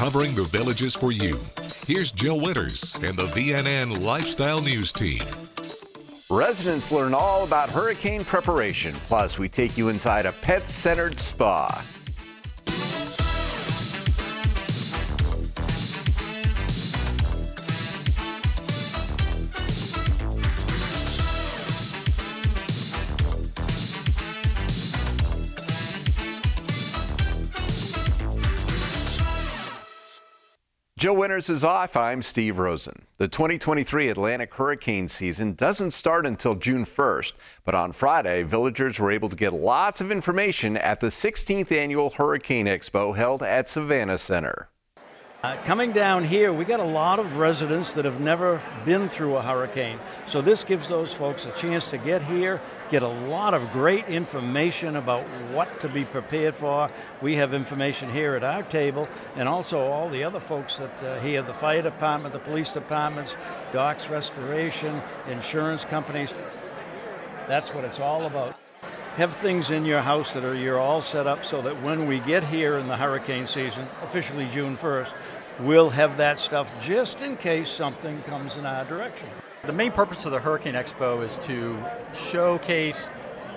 covering the Villages for you. Here's Jill Winters and the VNN Lifestyle News Team. Residents learn all about hurricane preparation. Plus, we take you inside a pet-centered spa. Jill Winters is off. I'm Steve Rosen. The 2023 Atlantic hurricane season doesn't start until June 1st, but on Friday, villagers were able to get lots of information at the 16th Annual Hurricane Expo held at Savannah Center. Coming down here, we got a lot of residents that have never been through a hurricane. So this gives those folks a chance to get here, get a lot of great information about what to be prepared for. We have information here at our table, and also all the other folks that here, the fire department, the police departments, docks restoration, insurance companies. That's what it's all about. Have things in your house that you're all set up so that when we get here in the hurricane season, officially June 1st, we'll have that stuff just in case something comes in our direction. The main purpose of the Hurricane Expo is to showcase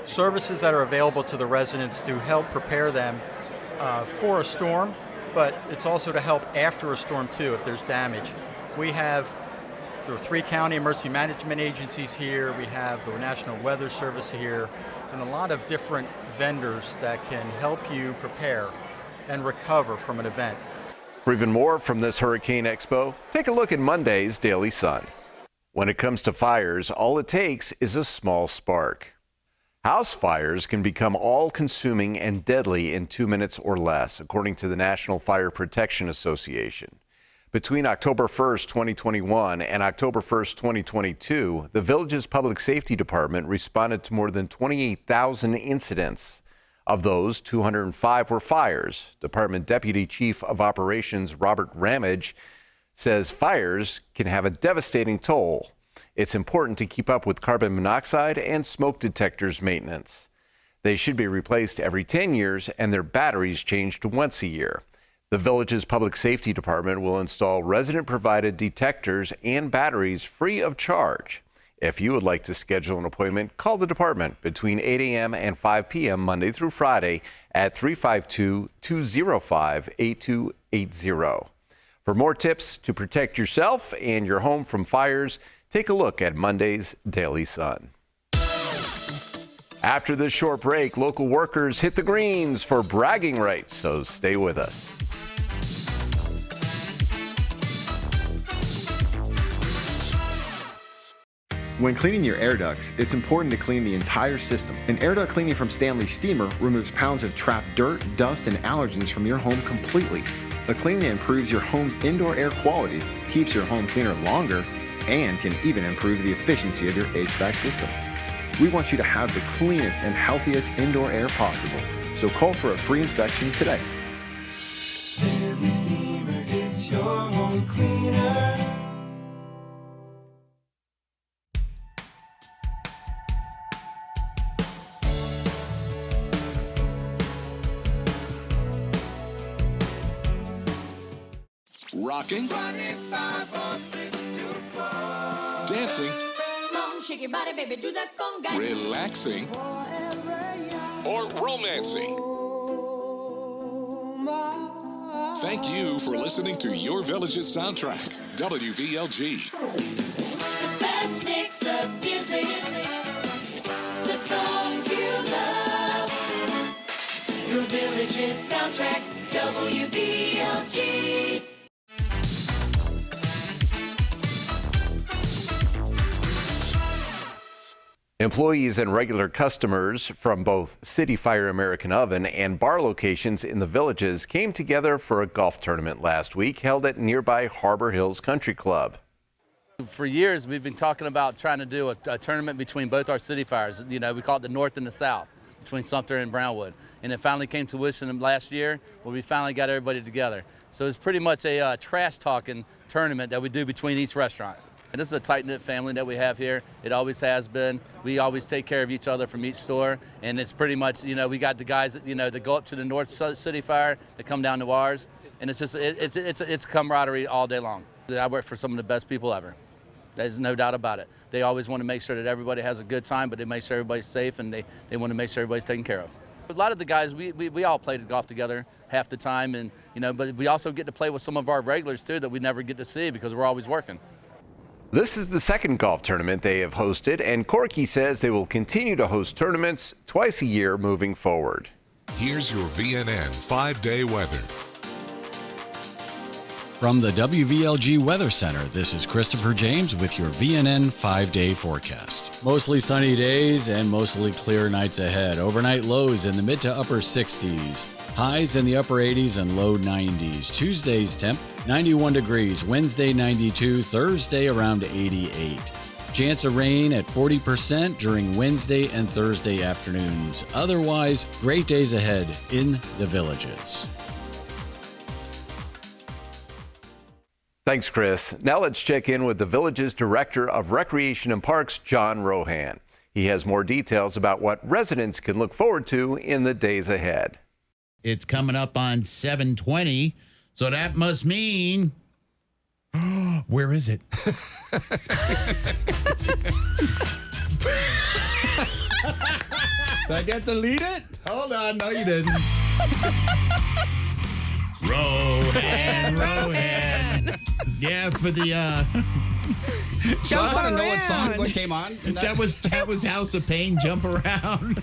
services that are available to the residents to help prepare them for a storm, but it's also to help after a storm too if there's damage. We have the 3 county emergency management agencies here, we have the National Weather Service here, and a lot of different vendors that can help you prepare and recover from an event. For even more from this Hurricane Expo, take a look at Monday's Daily Sun. When it comes to fires, all it takes is a small spark. House fires can become all-consuming and deadly in 2 minutes or less, according to the National Fire Protection Association. Between October 1st, 2021 and October 1st, 2022, the Villages Public Safety Department responded to more than 28,000 incidents. Of those, 205 were fires. Department Deputy Chief of Operations Robert Ramage says fires can have a devastating toll. It's important to keep up with carbon monoxide and smoke detectors maintenance. They should be replaced every 10 years and their batteries changed once a year. The Villages Public Safety Department will install resident-provided detectors and batteries free of charge. If you would like to schedule an appointment, call the department between 8 a.m. and 5 p.m. Monday through Friday at 352-205-8280. For more tips to protect yourself and your home from fires, take a look at Monday's Daily Sun. After this short break, local workers hit the greens for bragging rights, so stay with us. When cleaning your air ducts, it's important to clean the entire system. An air duct cleaning from Stanley Steamer removes pounds of trapped dirt, dust, and allergens from your home completely. The cleaning improves your home's indoor air quality, keeps your home cleaner longer, and can even improve the efficiency of your HVAC system. We want you to have the cleanest and healthiest indoor air possible, so call for a free inspection today. Stanley Steamer gets your home cleaner. Rocking, dancing, Shake your body, baby, do that conga. relaxing, or romancing. Thank you for listening to Your Village's soundtrack, WVLG. The best mix of music, the songs you love. Your Village's soundtrack, WVLG. Employees and regular customers from both City Fire American Oven and bar locations in the Villages came together for a golf tournament last week held at nearby Harbor Hills Country Club. For years, we've been talking about trying to do a tournament between both our city fires. You know, we call it the North and the South, between Sumter and Brownwood. And it finally came to fruition last year where we finally got everybody together. So it's pretty much a trash talking tournament that we do between each restaurant. And this is a tight-knit family that we have here. It always has been. We always take care of each other from each store. And it's pretty much, you know, we got the guys that, you know, that go up to the North City Fire that come down to ours. And it's just it's camaraderie all day long. I work for some of the best people ever. There's no doubt about it. They always want to make sure that everybody has a good time, but they make sure everybody's safe, and they want to make sure everybody's taken care of. A lot of the guys, we all play golf together half the time, and but we also get to play with some of our regulars too that we never get to see because we're always working. This is the second golf tournament they have hosted, and Corky says they will continue to host tournaments twice a year moving forward. Here's your VNN 5-day weather. From the WVLG Weather Center, this is Christopher James with your VNN 5-day forecast. Mostly sunny days and mostly clear nights ahead. Overnight lows in the mid to upper 60s. Highs in the upper 80s and low 90s. Tuesday's temp, 91 degrees. Wednesday, 92. Thursday, around 88. Chance of rain at 40% during Wednesday and Thursday afternoons. Otherwise, great days ahead in the Villages. Thanks, Chris. Now let's check in with the Village's Director of Recreation and Parks, John Rohan. He has more details about what residents can look forward to in the days ahead. It's coming up on 7/20, so that must mean... Where is it? Did I get to lead it? Hold on. No, you didn't. Rohan. Yeah, for the I want to know what song came on. that was House of Pain, Jump Around.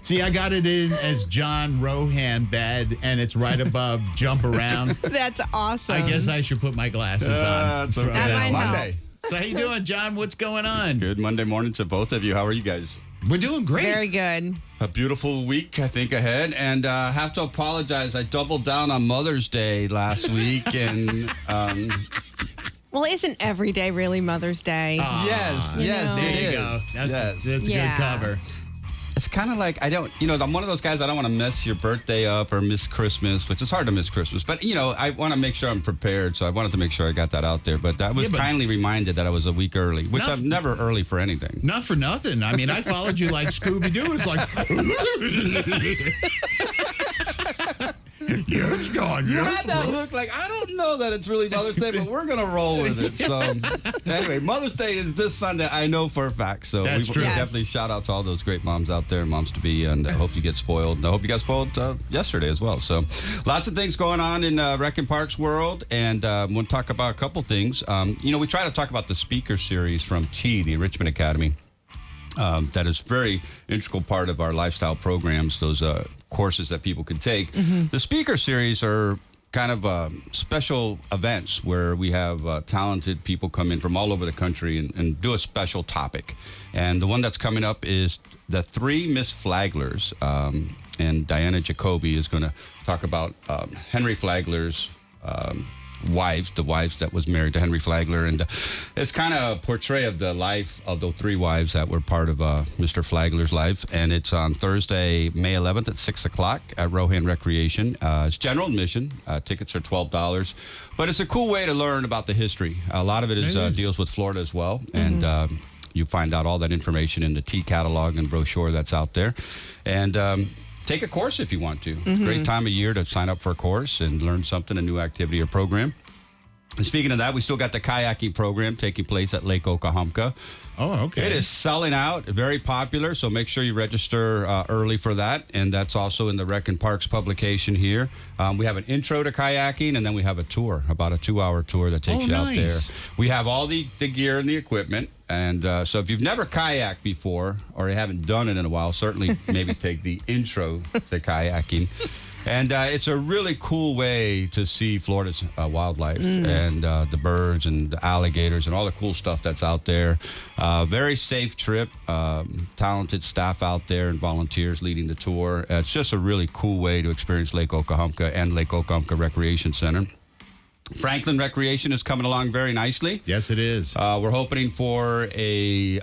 See, I got it in as John Rohan bed, and it's right above Jump Around. That's awesome. I guess I should put my glasses on. That's okay. That might Monday. So how you doing, John? What's going on? Good Monday morning to both of you. How are you guys? We're doing great. Very good. A beautiful week, I think, ahead. And have to apologize. I doubled down on Mother's Day last week. And Well, isn't every day really Mother's Day? yes, You know. it There you is. go. That's a Yeah. good cover. It's kind of like, I'm one of those guys, I don't want to mess your birthday up or miss Christmas, which is hard to miss Christmas. But, I want to make sure I'm prepared. So I wanted to make sure I got that out there. But I was kindly reminded that I was a week early, which I'm never early for anything. Not for nothing. I mean, I followed you like Scooby-Doo. It's like... Yeah, it's gone. You had that look like, I don't know that it's really Mother's Day, but we're going to roll with it. So, anyway, Mother's Day is this Sunday, I know for a fact. So, That's true. Yes. Definitely shout out to all those great moms out there, moms-to-be, and I hope you get spoiled. And I hope you got spoiled yesterday as well. So, lots of things going on in Rec and Parks world, and we'll talk about a couple things. We try to talk about the speaker series from T, the Richmond Academy. That is very integral part of our lifestyle programs, those courses that people can take. The speaker series are kind of special events where we have talented people come in from all over the country and do a special topic. And the one that's coming up is the 3 Miss Flaglers. And Diana Jacoby is going to talk about Henry Flagler's wives that was married to Henry Flagler, and it's kind of a portray of the life of the 3 wives that were part of Mr. Flagler's life, and it's on Thursday, May 11th at 6 o'clock at Rohan Recreation. It's general admission. Tickets are $12, but it's a cool way to learn about the history. A lot of it deals with Florida as well, and you find out all that information in the T catalog and brochure that's out there, and take a course if you want to. Great time of year to sign up for a course and learn something, a new activity or program. And speaking of that, we still got the kayaking program taking place at Lake Okahumpka. Oh, okay. It is selling out, very popular, so make sure you register early for that. And that's also in the Rec and Parks publication here. We have an intro to kayaking, and then we have a tour, about a 2-hour tour that takes you out there. We have all the gear and the equipment. And so if you've never kayaked before or you haven't done it in a while, certainly maybe take the intro to kayaking. And it's a really cool way to see Florida's wildlife and the birds and the alligators and all the cool stuff that's out there. Very safe trip, talented staff out there and volunteers leading the tour. It's just a really cool way to experience Lake Okahumpka and Lake Okahumpka Recreation Center. Franklin Recreation is coming along very nicely. Yes, it is. We're hoping for a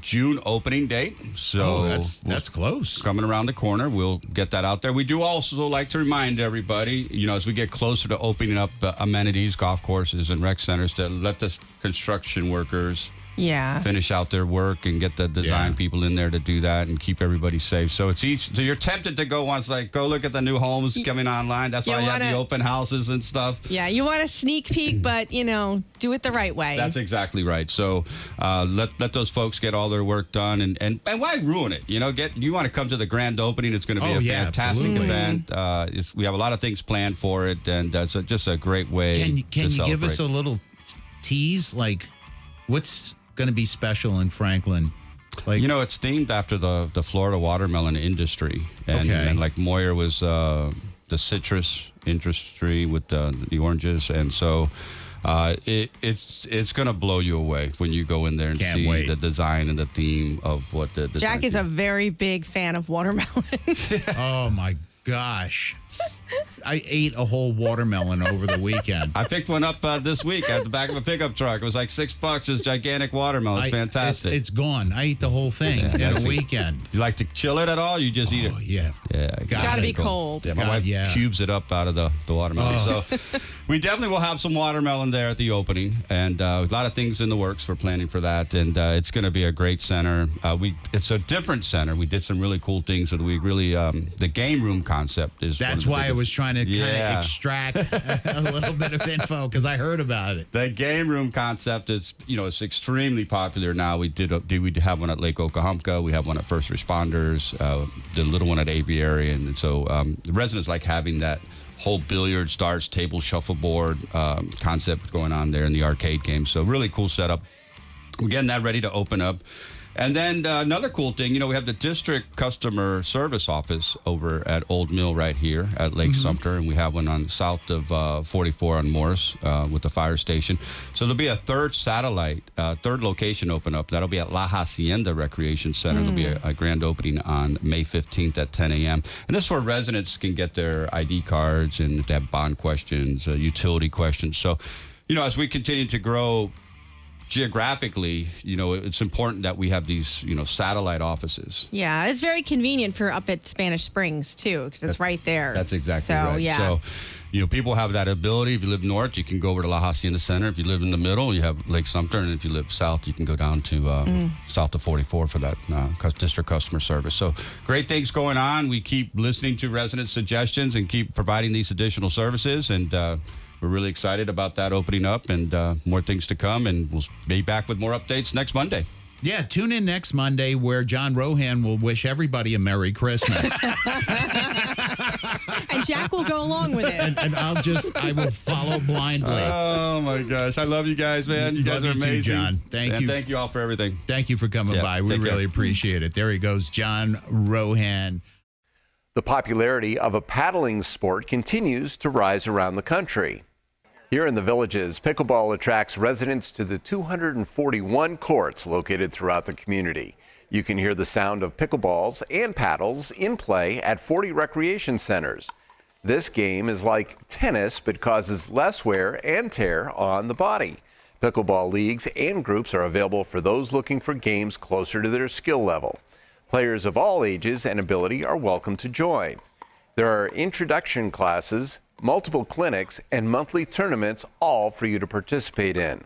June opening date. So that's close. Coming around the corner. We'll get that out there. We do also like to remind everybody, as we get closer to opening up amenities, golf courses, and rec centers, to let the construction workers Yeah. finish out their work and get the design people in there to do that and keep everybody safe. So it's easy. So you're tempted to go once, like, go look at the new homes coming online. That's why you have the open houses and stuff. Yeah, you want a sneak peek, but, do it the right way. That's exactly right. So let those folks get all their work done, and why ruin it? You want to come to the grand opening. It's going to be a fantastic event. We have a lot of things planned for it, and it's just a great way. Can to you give us celebrate. a little tease? Like, what's going to be special in Franklin? Like, it's themed after the Florida watermelon industry, and like Moyer was the citrus industry with the oranges, and so. It's going to blow you away when you go in there and see the design and the theme of what the design Jack is a very big fan of watermelon. Oh my gosh. I ate a whole watermelon over the weekend. I picked one up this week at the back of a pickup truck. It was like $6. This gigantic watermelon. It's fantastic. It's gone. I ate the whole thing in a weekend. You like to chill it at all? You just eat it? Yeah. Gotta be cold. Yeah, my wife cubes it up out of the watermelon. So we definitely will have some watermelon there at the opening, and a lot of things in the works for planning for that. And it's going to be a great center. It's a different center. We did some really cool things that we really the game room concept is. That's why I was trying to kind of extract a little bit of info because I heard about it. The game room concept is, it's extremely popular now. We have one at Lake Okahumpka. We have one at First Responders. The little one at Aviary, and so the residents like having that whole billiards, darts, table shuffleboard concept going on there in the arcade game. So really cool setup. We're getting that ready to open up. And then another cool thing, we have the district customer service office over at Old Mill right here at Lake Sumter, and we have one on south of 44 on Morris with the fire station. So there'll be a third location open up. That'll be at La Hacienda Recreation Center. There'll be a grand opening on May 15th at 10 a.m. And this is where residents can get their ID cards and if they have bond questions, utility questions. So, as we continue to grow geographically, it's important that we have these, satellite offices. Yeah, it's very convenient for up at Spanish Springs, too, because it's right there. That's exactly right. Yeah. So, people have that ability. If you live north, you can go over to La Hacienda Center. If you live in the middle, you have Lake Sumter. And if you live south, you can go down to south of 44 for that district customer service. So great things going on. We keep listening to resident suggestions and keep providing these additional services. And we're really excited about that opening up and more things to come. And we'll be back with more updates next Monday. Yeah, tune in next Monday where John Rohan will wish everybody a Merry Christmas. And Jack will go along with it. And I will follow blindly. Oh, my gosh. I love you guys, man. You guys are amazing. Too, John. Thank you. Thank you all for everything. Thank you for coming by. We really appreciate it. There he goes, John Rohan. The popularity of a paddling sport continues to rise around the country. Here in the Villages, pickleball attracts residents to the 241 courts located throughout the community. You can hear the sound of pickleballs and paddles in play at 40 recreation centers. This game is like tennis but causes less wear and tear on the body. Pickleball leagues and groups are available for those looking for games closer to their skill level. Players of all ages and ability are welcome to join. There are introduction classes, multiple clinics, and monthly tournaments, all for you to participate in.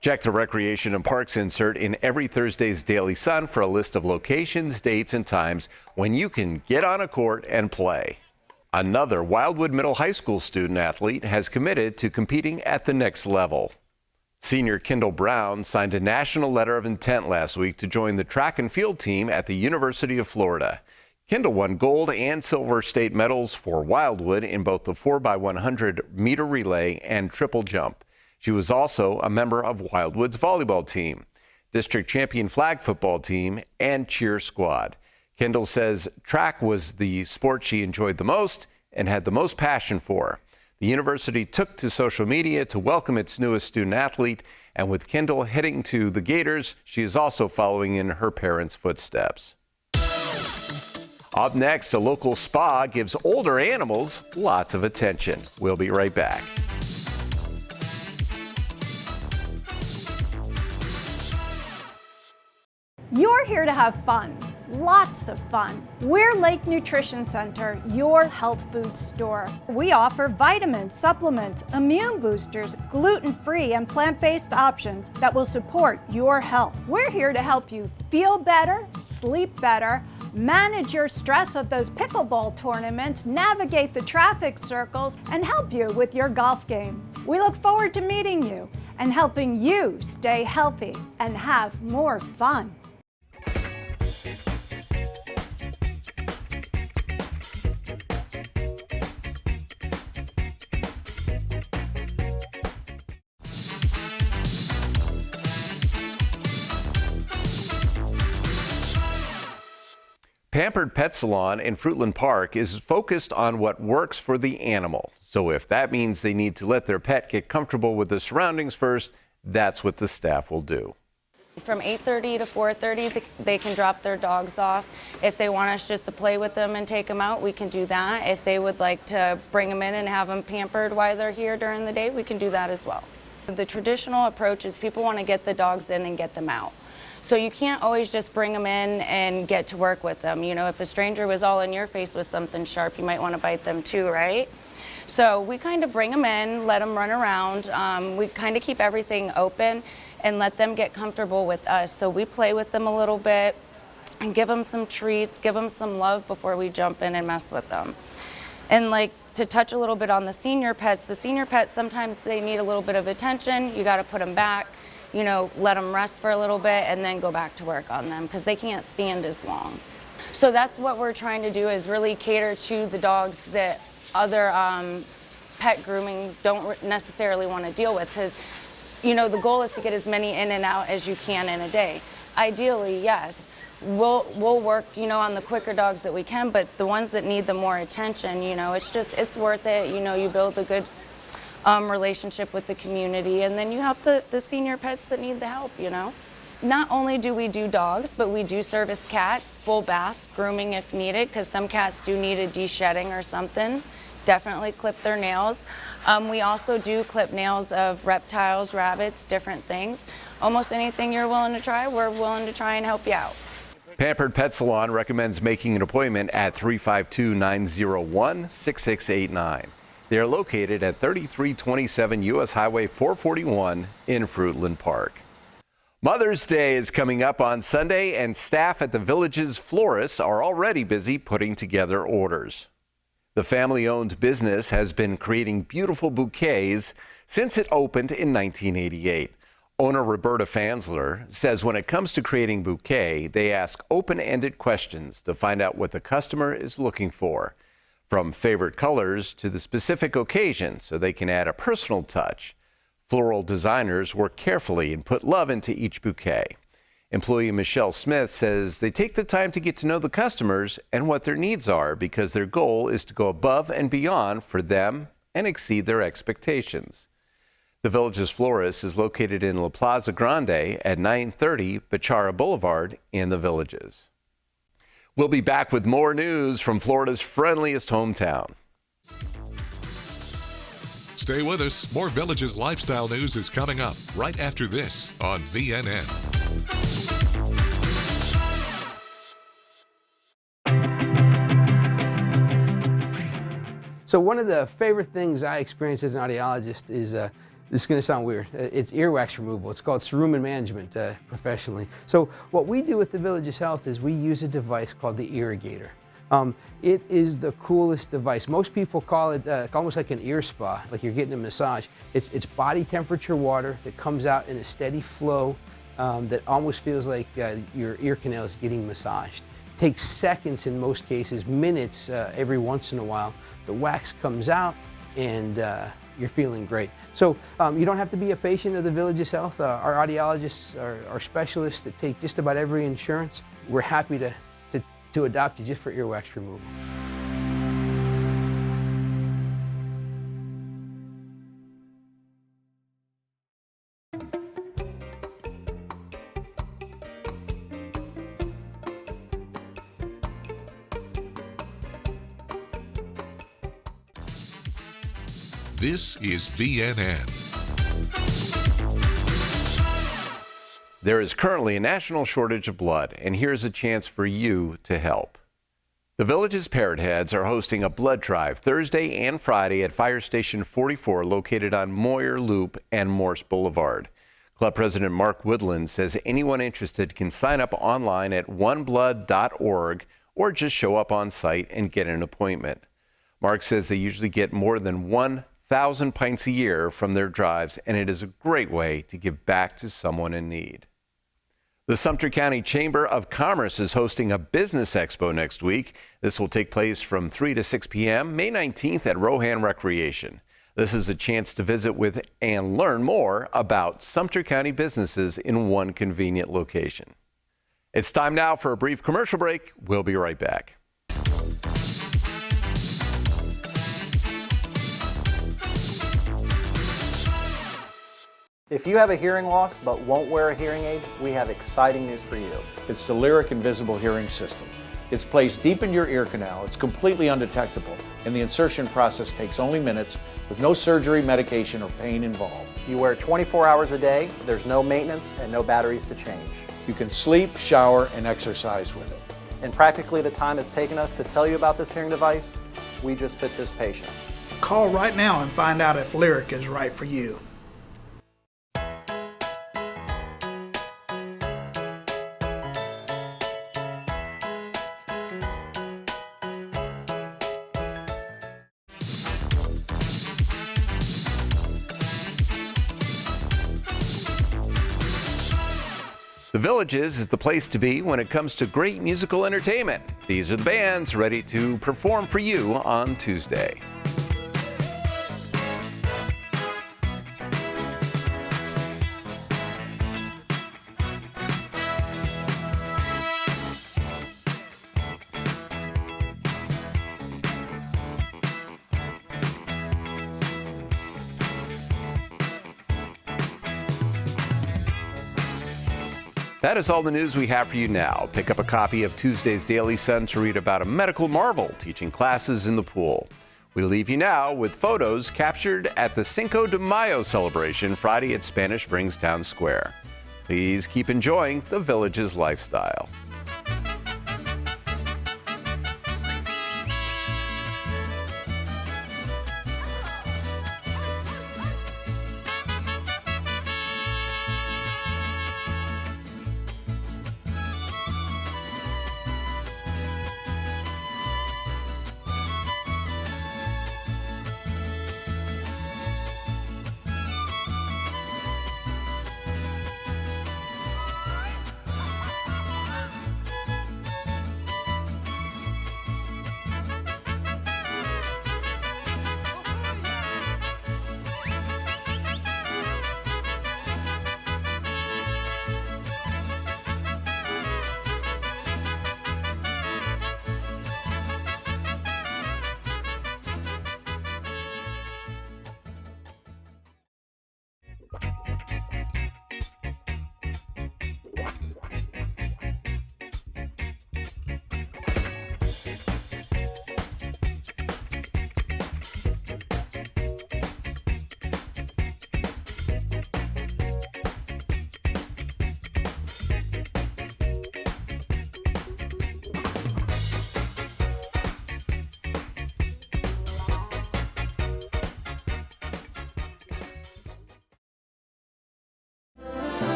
Check the Recreation and Parks insert in every Thursday's Daily Sun for a list of locations, dates, and times when you can get on a court and play. Another Wildwood Middle High School student athlete has committed to competing at the next level. Senior Kendall Brown signed a national letter of intent last week to join the track and field team at the University of Florida. Kendall won gold and silver state medals for Wildwood in both the 4x100 meter relay and triple jump. She was also a member of Wildwood's volleyball team, district champion flag football team, and cheer squad. Kendall says track was the sport she enjoyed the most and had the most passion for. The university took to social media to welcome its newest student athlete, and with Kendall heading to the Gators, she is also following in her parents' footsteps. Up next, a local spa gives older animals lots of attention. We'll be right back. You're here to have fun. lots of fun. We're Lake Nutrition Center, your health food store. We offer vitamins, supplements, immune boosters, gluten-free and plant-based options that will support your health. We're here to help you feel better, sleep better, manage your stress of those pickleball tournaments, navigate the traffic circles, and help you with your golf game. We look forward to meeting you and helping you stay healthy and have more fun. Pampered Pet Salon in Fruitland Park is focused on what works for the animal. So if that means they need to let their pet get comfortable with the surroundings first, that's what the staff will do. From 8:30 to 4:30, they can drop their dogs off. If they want us just to play with them and take them out, we can do that. If they would like to bring them in and have them pampered while they're here during the day, we can do that as well. The traditional approach is people want to get the dogs in and get them out. So you can't always just bring them in and get to work with them. You know, if a stranger was all in your face with something sharp, you might want to bite them too, right? So we kind of bring them in, let them run around. We kind of keep everything open and let them get comfortable with us. So we play with them a little bit and give them some treats, give them some love before we jump in and mess with them. And like to touch a little bit on the senior pets sometimes they need a little bit of attention. You got to put them back, you know, let them rest for a little bit and then go back to work on them because they can't stand as long. So that's what we're trying to do, is really cater to the dogs that other pet grooming don't necessarily want to deal with, because, you know, the goal is to get as many in and out as you can in a day. Ideally, yes, we'll work, you know, on the quicker dogs that we can, but the ones that need the more attention, you know, it's worth it. You know, you build a good relationship with the community, and then you help the senior pets that need the help, you know. Not only do we do dogs, but we do service cats, full baths, grooming if needed, because some cats do need a de-shedding or something. Definitely clip their nails. We also do clip nails of reptiles, rabbits, different things. Almost anything you're willing to try, we're willing to try and help you out. Pampered Pet Salon recommends making an appointment at 352-901-6689. They are located at 3327 U.S. Highway 441 in Fruitland Park. Mother's Day is coming up on Sunday, and staff at the Village's florists are already busy putting together orders. The family-owned business has been creating beautiful bouquets since it opened in 1988. Owner Roberta Fansler says when it comes to creating bouquet, they ask open-ended questions to find out what the customer is looking for, from favorite colors to the specific occasion, so they can add a personal touch. Floral designers work carefully and put love into each bouquet. Employee Michelle Smith says they take the time to get to know the customers and what their needs are, because their goal is to go above and beyond for them and exceed their expectations. The Village's florist is located in La Plaza Grande at 930 Bechara Boulevard in the Villages. We'll be back with more news from Florida's friendliest hometown. Stay with us. More Villages lifestyle news is coming up right after this on VNN. So one of the favorite things I experience as an audiologist is, this is going to sound weird, it's earwax removal. It's called cerumen management professionally. So what we do with the Villages Health is we use a device called the Irrigator. It is the coolest device. Most people call it almost like an ear spa, like you're getting a massage. It's body temperature water that comes out in a steady flow that almost feels like your ear canal is getting massaged. It takes seconds in most cases, minutes every once in a while. The wax comes out and you're feeling great. So you don't have to be a patient of the Villages Health. Our audiologists are specialists that take just about every insurance. We're happy to adopt you just for earwax removal. This is VNN. There is currently a national shortage of blood, and here's a chance for you to help. The Village's Parrot Heads are hosting a blood drive Thursday and Friday at Fire Station 44, located on Moyer Loop and Morse Boulevard. Club President Mark Woodland says anyone interested can sign up online at oneblood.org or just show up on site and get an appointment. Mark says they usually get more than 1,000 pints a year from their drives, and it is a great way to give back to someone in need. The Sumter County Chamber of Commerce is hosting a business expo next week. This will take place from 3 to 6 p.m. May 19th at Rohan Recreation. This is a chance to visit with and learn more about Sumter County businesses in one convenient location. It's time now for a brief commercial break. We'll be right back. If you have a hearing loss but won't wear a hearing aid, we have exciting news for you. It's the Lyric Invisible Hearing System. It's placed deep in your ear canal, it's completely undetectable, and the insertion process takes only minutes with no surgery, medication, or pain involved. You wear it 24 hours a day, there's no maintenance and no batteries to change. You can sleep, shower, and exercise with it. In practically the time it's taken us to tell you about this hearing device, we just fit this patient. Call right now and find out if Lyric is right for you. The Villages is the place to be when it comes to great musical entertainment. These are the bands ready to perform for you on Tuesday. That is all the news we have for you now. Pick up a copy of Tuesday's Daily Sun to read about a medical marvel teaching classes in the pool. We leave you now with photos captured at the Cinco de Mayo celebration Friday at Spanish Springs Town Square. Please keep enjoying the Village's lifestyle.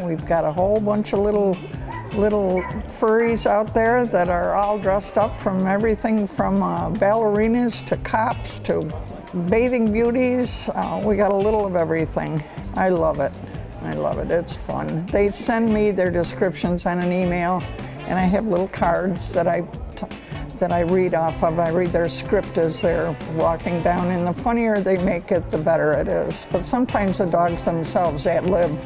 We've got a whole bunch of little furries out there that are all dressed up from everything from ballerinas to cops to bathing beauties. We got a little of everything. I love it. I love it. It's fun. They send me their descriptions on an email, and I have little cards that I read off of. I read their script as they're walking down, and the funnier they make it, the better it is. But sometimes the dogs themselves ad-lib,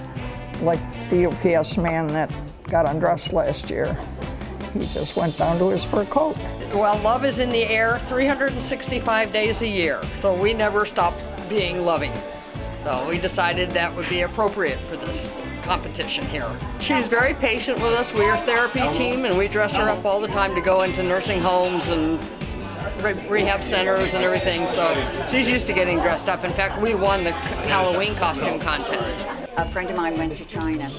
like the UPS man that got undressed last year. He just went down to his fur coat. Well, love is in the air 365 days a year, so we never stop being loving. So we decided that would be appropriate for this competition here. She's very patient with us. We're a therapy team, and we dress her up all the time to go into nursing homes and rehab centers and everything, so she's used to getting dressed up. In fact, we won the Halloween costume contest. A friend of mine went to China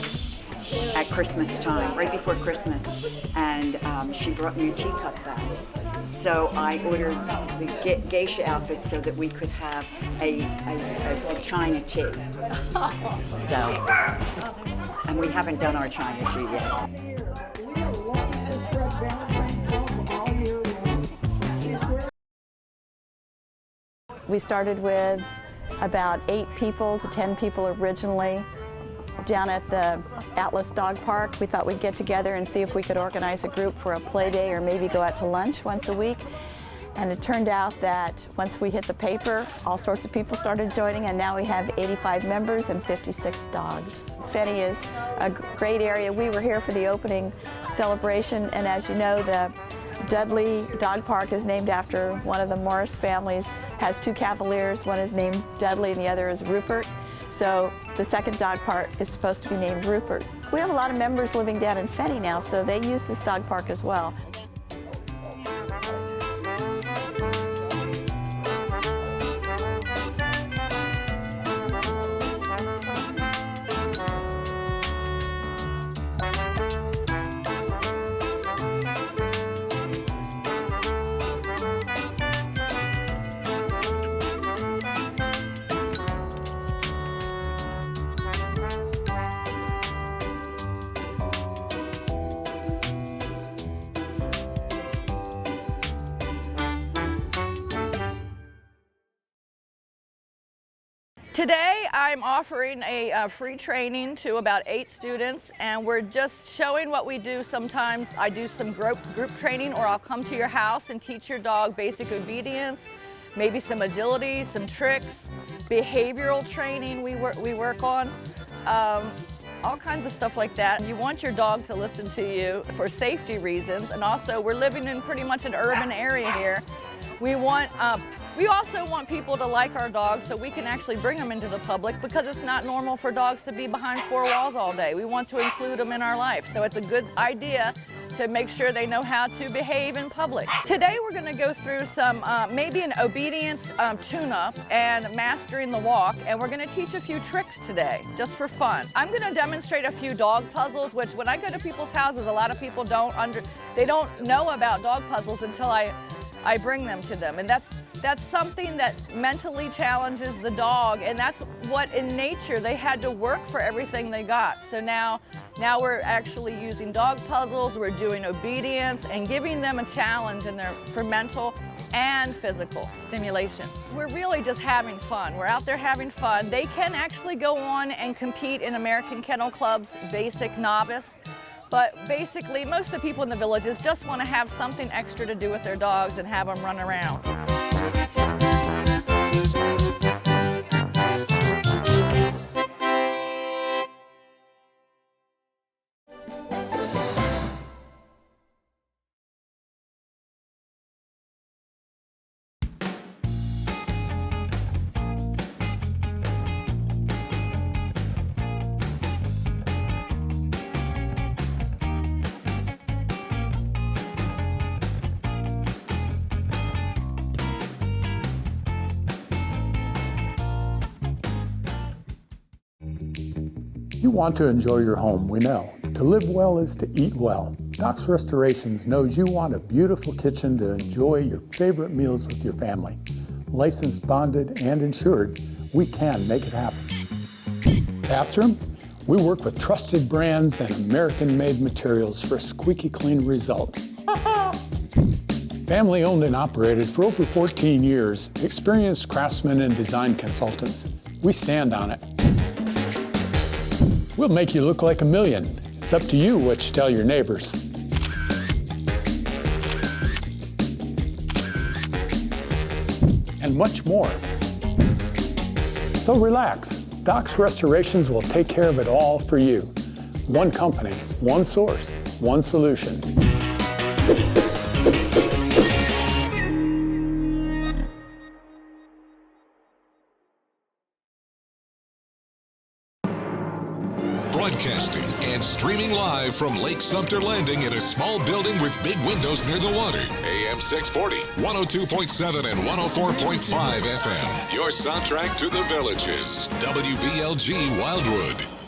at Christmas time, right before Christmas, and she brought me a teacup bag. So I ordered the geisha outfit so that we could have a China tea. So, and we haven't done our China tea yet. We started with about 8 people to 10 people originally down at the Atlas Dog Park. We thought we'd get together and see if we could organize a group for a play day or maybe go out to lunch once a week. And it turned out that once we hit the paper, all sorts of people started joining, and now we have 85 members and 56 dogs. Fenny is a great area. We were here for the opening celebration, and as you know, the Dudley Dog Park is named after one of the Morris families, has 2 Cavaliers. One is named Dudley and the other is Rupert. So the second dog park is supposed to be named Rupert. We have a lot of members living down in Fenny now, so they use this dog park as well. Today I'm offering a free training to about 8 students, and we're just showing what we do. Sometimes I do some group training, or I'll come to your house and teach your dog basic obedience, maybe some agility, some tricks, behavioral training we work on, all kinds of stuff like that. You want your dog to listen to you for safety reasons, and also we're living in pretty much an urban area here. We also want people to like our dogs so we can actually bring them into the public, because it's not normal for dogs to be behind 4 walls all day. We want to include them in our life. So it's a good idea to make sure they know how to behave in public. Today we're going to go through some, maybe an obedience tune-up and mastering the walk, and we're going to teach a few tricks today, just for fun. I'm going to demonstrate a few dog puzzles, which when I go to people's houses, a lot of people don't know about dog puzzles until I bring them to them. And that's something that mentally challenges the dog, and that's what in nature they had to work for everything they got. So now we're actually using dog puzzles, we're doing obedience and giving them a challenge for mental and physical stimulation. We're really just having fun. We're out there having fun. They can actually go on and compete in American Kennel Club's basic novice. But basically, most of the people in the villages just want to have something extra to do with their dogs and have them run around. You want to enjoy your home, we know. To live well is to eat well. Doc's Restorations knows you want a beautiful kitchen to enjoy your favorite meals with your family. Licensed, bonded, and insured, we can make it happen. Bathroom? We work with trusted brands and American-made materials for a squeaky clean result. Family owned and operated for over 14 years, experienced craftsmen and design consultants. We stand on it. We'll make you look like $1 million. It's up to you what you tell your neighbors. And much more. So relax. Doc's Restorations will take care of it all for you. One company, one source, one solution. Streaming live from Lake Sumter Landing in a small building with big windows near the water. AM 640, 102.7 and 104.5 FM. Your soundtrack to the Villages. WVLG Wildwood.